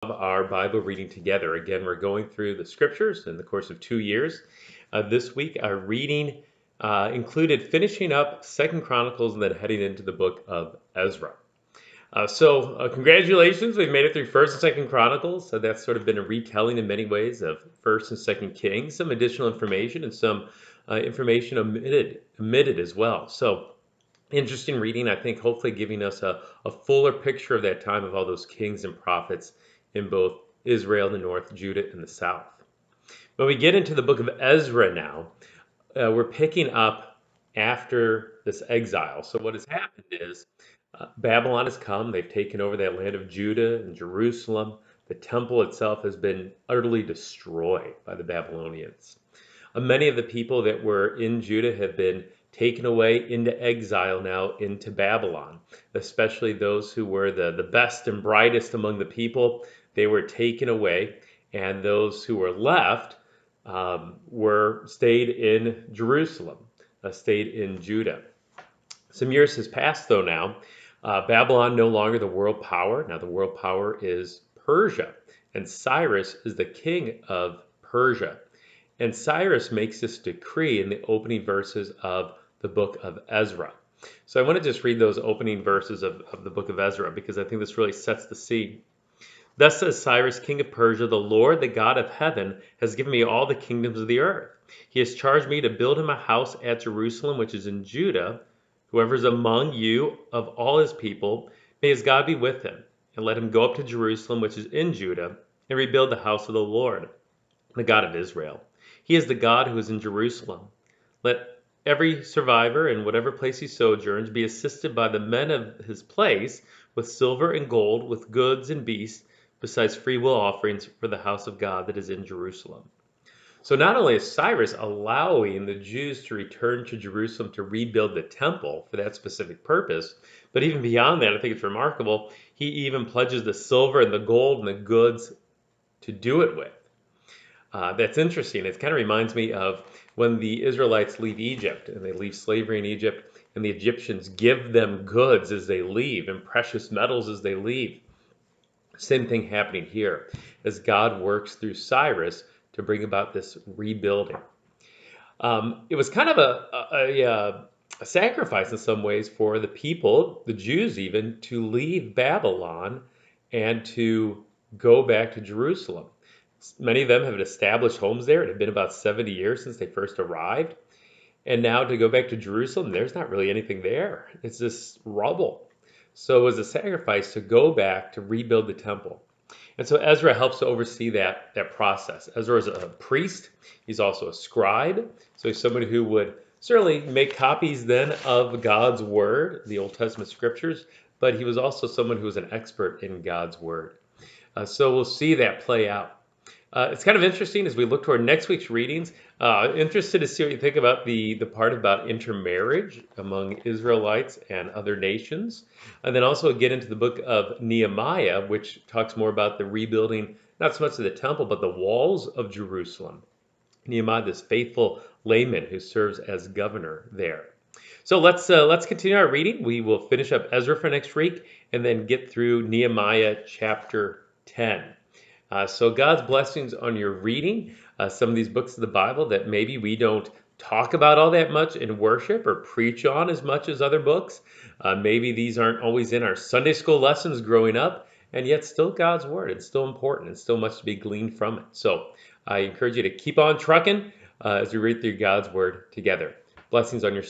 Our Bible reading together. Again, we're going through the scriptures in the course of 2 years. This week, our reading included finishing up Second Chronicles and then heading into the book of Ezra. Congratulations, we've made it through First and Second Chronicles. So that's sort of been a retelling in many ways of First and Second Kings, some additional information and some information omitted as well. So interesting reading, I think, hopefully giving us a fuller picture of that time of all those kings and prophets in both Israel in the north, Judah in the south. When we get into the book of Ezra now, we're picking up after this exile. So what has happened is Babylon has come. They've taken over that land of Judah and Jerusalem. The temple itself has been utterly destroyed by the Babylonians. Many of the people that were in Judah have been taken away into exile now into Babylon, especially those who were the best and brightest among the people. They were taken away, and those who were left were stayed in Jerusalem, stayed in Judah. Some years has passed though now. Babylon no longer the world power. Now the world power is Persia, and Cyrus is the king of Persia. And Cyrus makes this decree in the opening verses of the book of Ezra. So I want to just read those opening verses of the book of Ezra because I think this really sets the scene. Thus says Cyrus, king of Persia, the Lord, the God of heaven, has given me all the kingdoms of the earth. He has charged me to build him a house at Jerusalem, which is in Judah. Whoever is among you of all his people, may his God be with him, and let him go up to Jerusalem, which is in Judah, and rebuild the house of the Lord, the God of Israel. He is the God who is in Jerusalem. Let every survivor in whatever place he sojourns be assisted by the men of his place with silver and gold, with goods and beasts, besides free will offerings for the house of God that is in Jerusalem. So not only is Cyrus allowing the Jews to return to Jerusalem to rebuild the temple for that specific purpose, but even beyond that, I think it's remarkable, he even pledges the silver and the gold and the goods to do it with. That's interesting. It kind of reminds me of when the Israelites leave Egypt and they leave slavery in Egypt, and the Egyptians give them goods as they leave and precious metals as they leave. Same thing happening here as God works through Cyrus to bring about this rebuilding. It was kind of a sacrifice in some ways for the people, the Jews even, to leave Babylon and to go back to Jerusalem. Many of them have established homes there. It had been about 70 years since they first arrived. And now to go back to Jerusalem, there's not really anything there. It's just rubble. So it was a sacrifice to go back to rebuild the temple. And so Ezra helps to oversee that process. Ezra is a priest. He's also a scribe. So he's somebody who would certainly make copies then of God's word, the Old Testament scriptures, but he was also someone who was an expert in God's word. So we'll see that play out. It's kind of interesting as we look toward next week's readings. Interested to see what you think about the part about intermarriage among Israelites and other nations. And then also get into the book of Nehemiah, which talks more about the rebuilding, not so much of the temple, but the walls of Jerusalem. Nehemiah, this faithful layman who serves as governor there. So let's continue our reading. We will finish up Ezra for next week and then get through Nehemiah chapter 10. So God's blessings on your reading some of these books of the Bible that maybe we don't talk about all that much in worship or preach on as much as other books. Maybe these aren't always in our Sunday school lessons growing up, and yet still God's word. It's still important and still much to be gleaned from it. So I encourage you to keep on trucking as we read through God's word together. Blessings on your study.